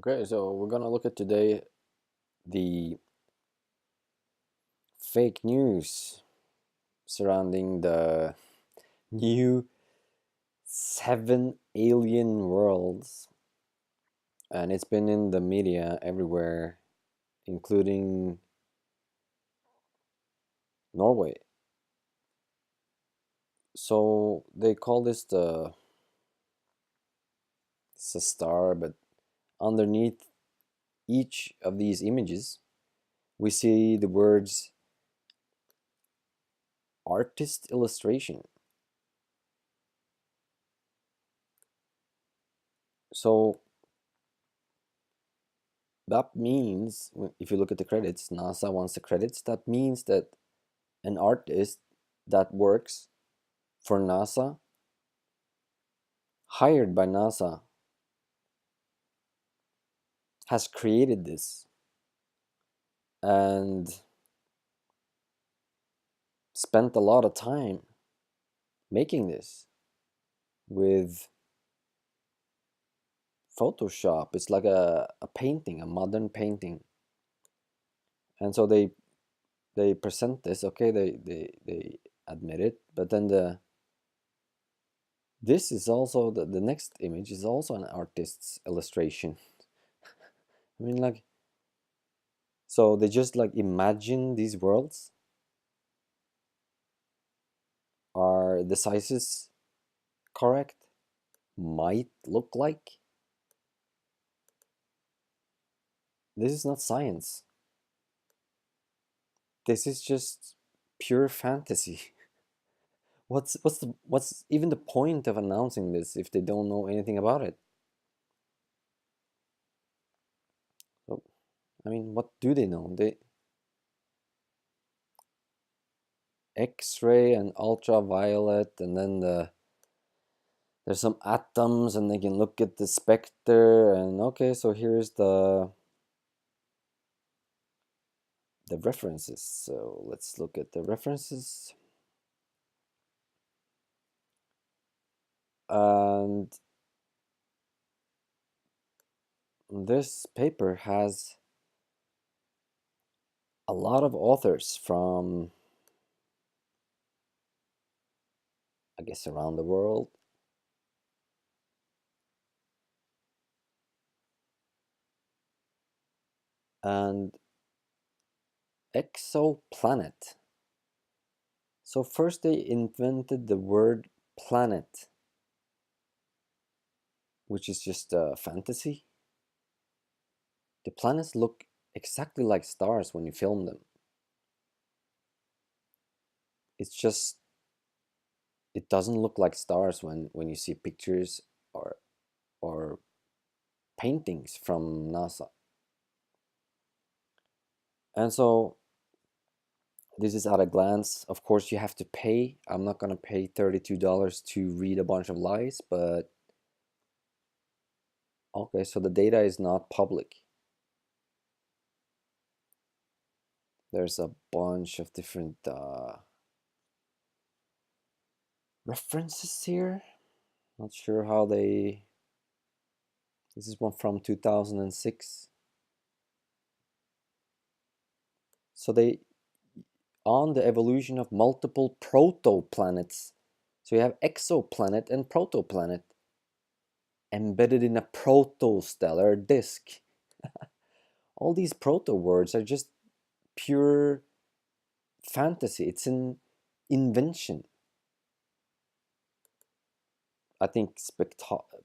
Okay, so we're gonna look at today the fake news surrounding the new 7 alien worlds, and it's been in the media everywhere, including Norway. So they call this it's a star, but underneath each of these images, we see the words artist illustration. So that means, if you look at the credits, NASA wants the credits. That means that an artist that works for NASA, hired by NASA, has created this and spent a lot of time making this with Photoshop. It's like a painting, a modern painting. And so they present this, okay, they admit it, but then this is also the next image is also an artist's illustration. I mean, like, so they just like imagine these worlds. Are the sizes correct? Might look like? This is not science. This is just pure fantasy. What's even the point of announcing this if they don't know anything about it? So, I mean, what do they know? They X-ray and ultraviolet, and then there's some atoms, and they can look at the specter, and okay, so here's the references. So let's look at the references. And this paper has a lot of authors from, I guess, around the world. And exoplanet. So first they invented the word planet, which is just a fantasy. The planets look exactly like stars when you film them. It's just it doesn't look like stars when you see pictures or paintings from NASA. And so this is at a glance. Of course, you have to pay. I'm not gonna pay $32 to read a bunch of lies, but okay, so the data is not public. There's a bunch of different references here. Not sure how they. This is one from 2006. So they on the evolution of multiple protoplanets. So you have exoplanet and protoplanet embedded in a protostellar disk. All these proto words are just pure fantasy. It's an invention. I think spectroscopy.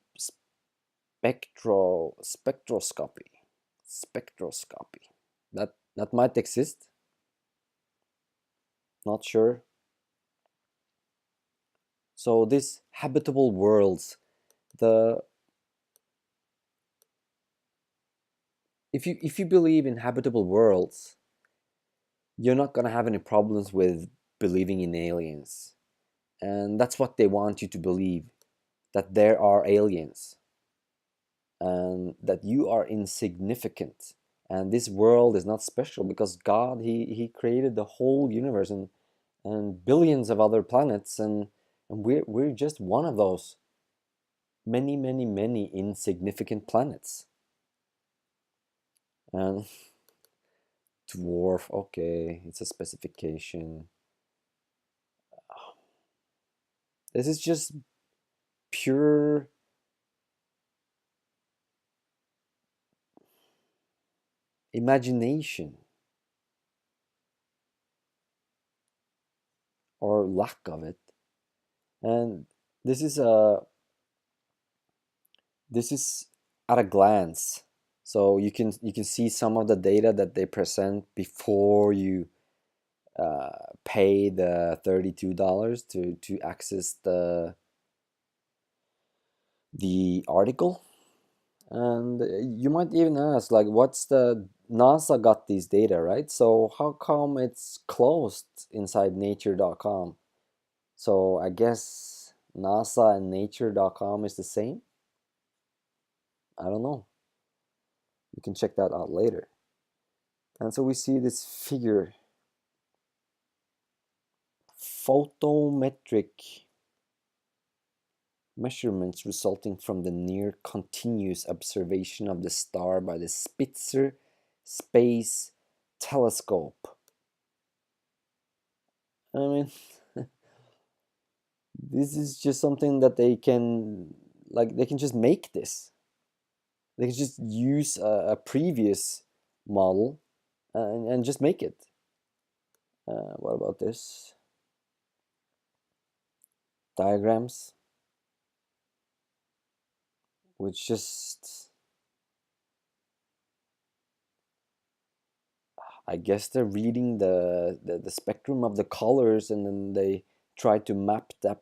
That might exist. Not sure. So these habitable worlds, the if you believe in habitable worlds, you're not gonna have any problems with believing in aliens. And that's what they want you to believe, that there are aliens and that you are insignificant. And this world is not special because God, he created the whole universe and billions of other planets, and we're just one of those many insignificant planets. And dwarf, okay, it's a specification. This is just pure imagination or lack of it. And this is a this is at a glance. So you can see some of the data that they present before you pay the $32 to access the article. And you might even ask, like, what's the NASA got these data, right? So how come it's closed inside nature.com? So I guess NASA and nature.com is the same. I don't know. You can check that out later. And so we see this figure, photometric measurements resulting from the near continuous observation of the star by the Spitzer Space Telescope. I mean, this is just something that they can just make this. They can just use a previous model and just make it. What about this? Diagrams, which just, I guess they're reading the spectrum of the colors, and then they try to map that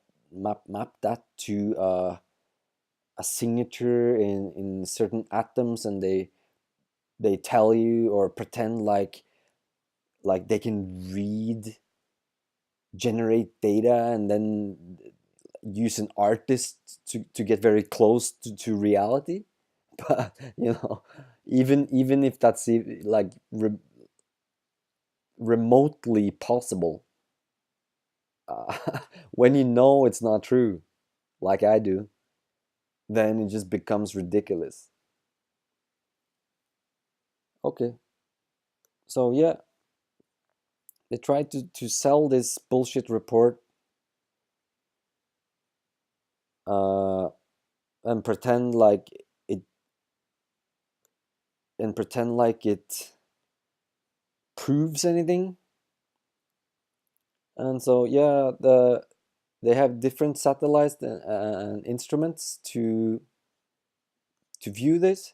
to a signature in certain atoms, and they tell you or pretend like they can generate data and then use an artist to get very close to reality. But even if that's like remotely possible, when you know it's not true, like I do, then it just becomes ridiculous. Okay, so yeah, they tried to sell this bullshit report, uh, and it pretend like it proves anything. And so yeah, they have different satellites and instruments to view this.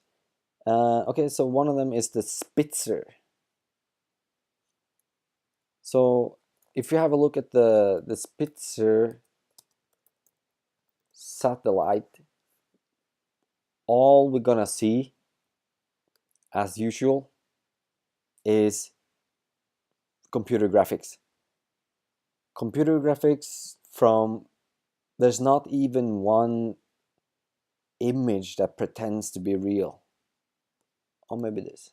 Okay, so one of them is the Spitzer. So if you have a look at the Spitzer satellite, all we're gonna see, as usual, is computer graphics. Computer graphics from, there's not even one image that pretends to be real. Or maybe this.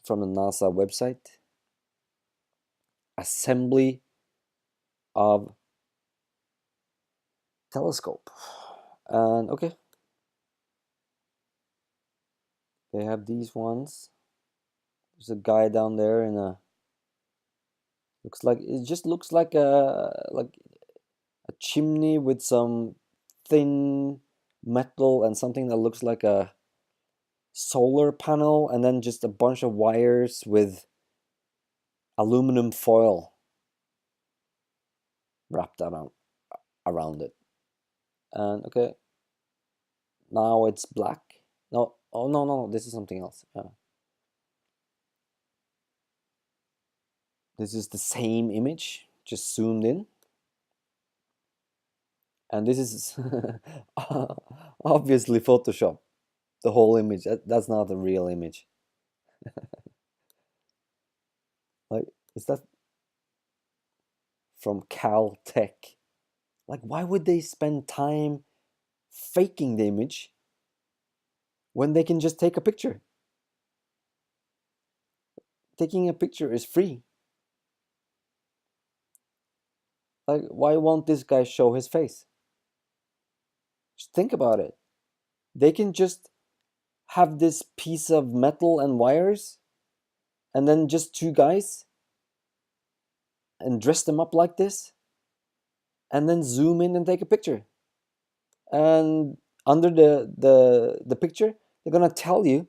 From the NASA website. Assembly of telescope. And okay, they have these ones. There's a guy down there in a, looks like a chimney with some thin metal and something that looks like a solar panel, and then just a bunch of wires with aluminum foil wrapped around it. And okay, now it's black. No, oh no, this is something else. This is the same image, just zoomed in. And this is obviously Photoshop. The whole image. That's not a real image. Like, is that from Caltech? Like, why would they spend time faking the image when they can just take a picture? Taking a picture is free. Like, why won't this guy show his face? Just think about it. They can just have this piece of metal and wires, and then just two guys, and dress them up like this, and then zoom in and take a picture. And under the picture, they're gonna tell you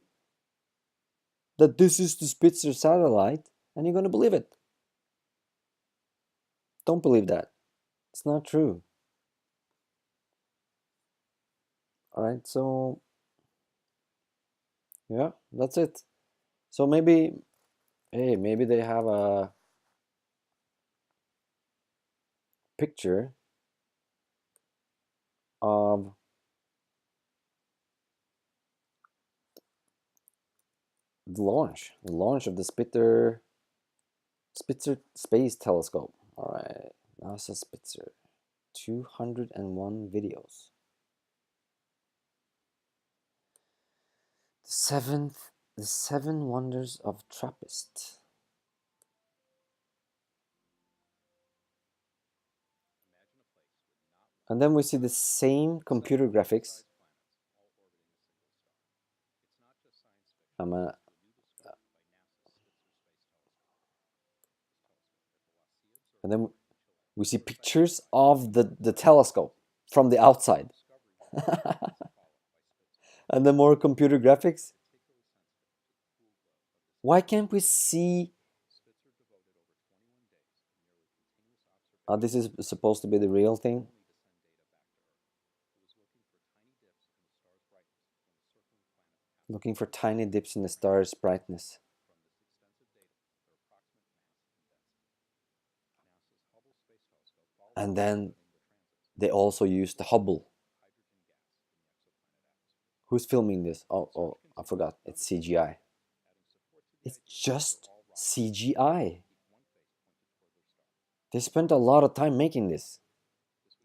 that this is the Spitzer satellite, and you're gonna believe it. Don't believe that. It's not true. All right, so yeah, that's it. So maybe, hey, maybe they have a picture of the launch of the Spitzer Space Telescope. All right, NASA Spitzer, 201 videos. The seven wonders of Trappist. And then we see the same computer graphics. I'm a, and then we see pictures of the telescope from the outside. And then more computer graphics. Why can't we see? This is supposed to be the real thing. Looking for tiny dips in the star's brightness. And then they also use the Hubble. Who's filming this? Oh, I forgot. It's CGI. It's just CGI. They spent a lot of time making this.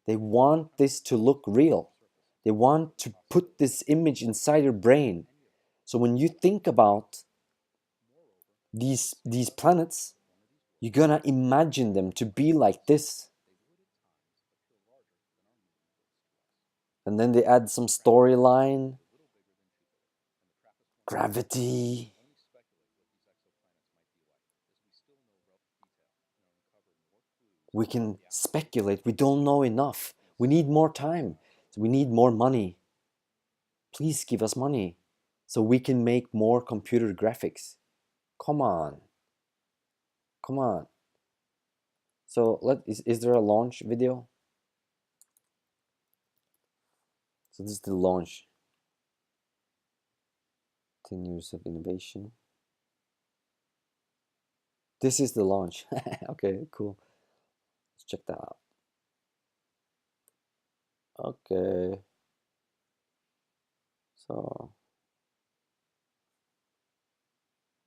They want this to look real. They want to put this image inside your brain. So when you think about these planets, you're gonna imagine them to be like this. And then they add some storyline, gravity. We can speculate. We don't know enough. We need more time. We need more money. Please give us money so we can make more computer graphics. Come on. Come on. So is there a launch video? So this is the launch. 10 years of innovation. This is the launch. Okay, cool. Let's check that out. Okay. So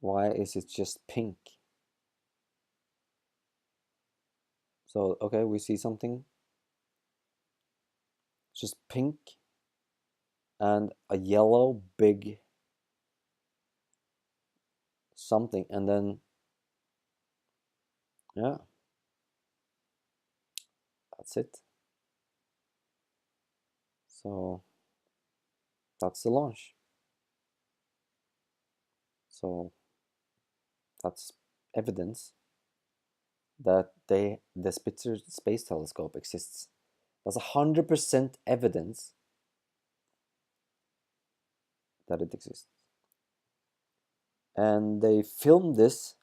why is it just pink? So okay, we see something. It's just pink and a yellow big something, and then yeah, that's it. So that's the launch. So that's evidence that the Spitzer Space Telescope exists. That's 100% evidence that it exists. And they filmed this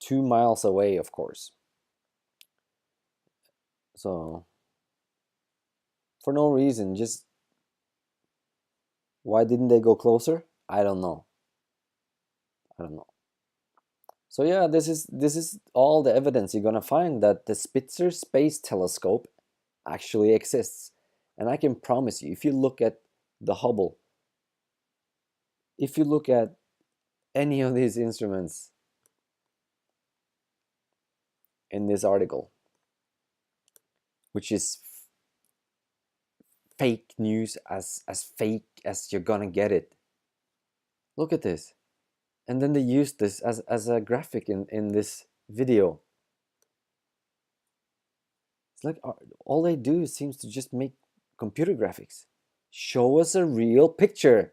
2 miles away, of course. So for no reason, just why didn't they go closer? I don't know. I don't know. So yeah, this is all the evidence you're gonna find that the Spitzer Space Telescope actually exists. And I can promise you, if you look at the Hubble, if you look at any of these instruments in this article, which is fake news as fake as you're gonna get it. Look at this. And then they use this as a graphic in this video. It's like all they do seems to just make computer graphics. Show us a real picture.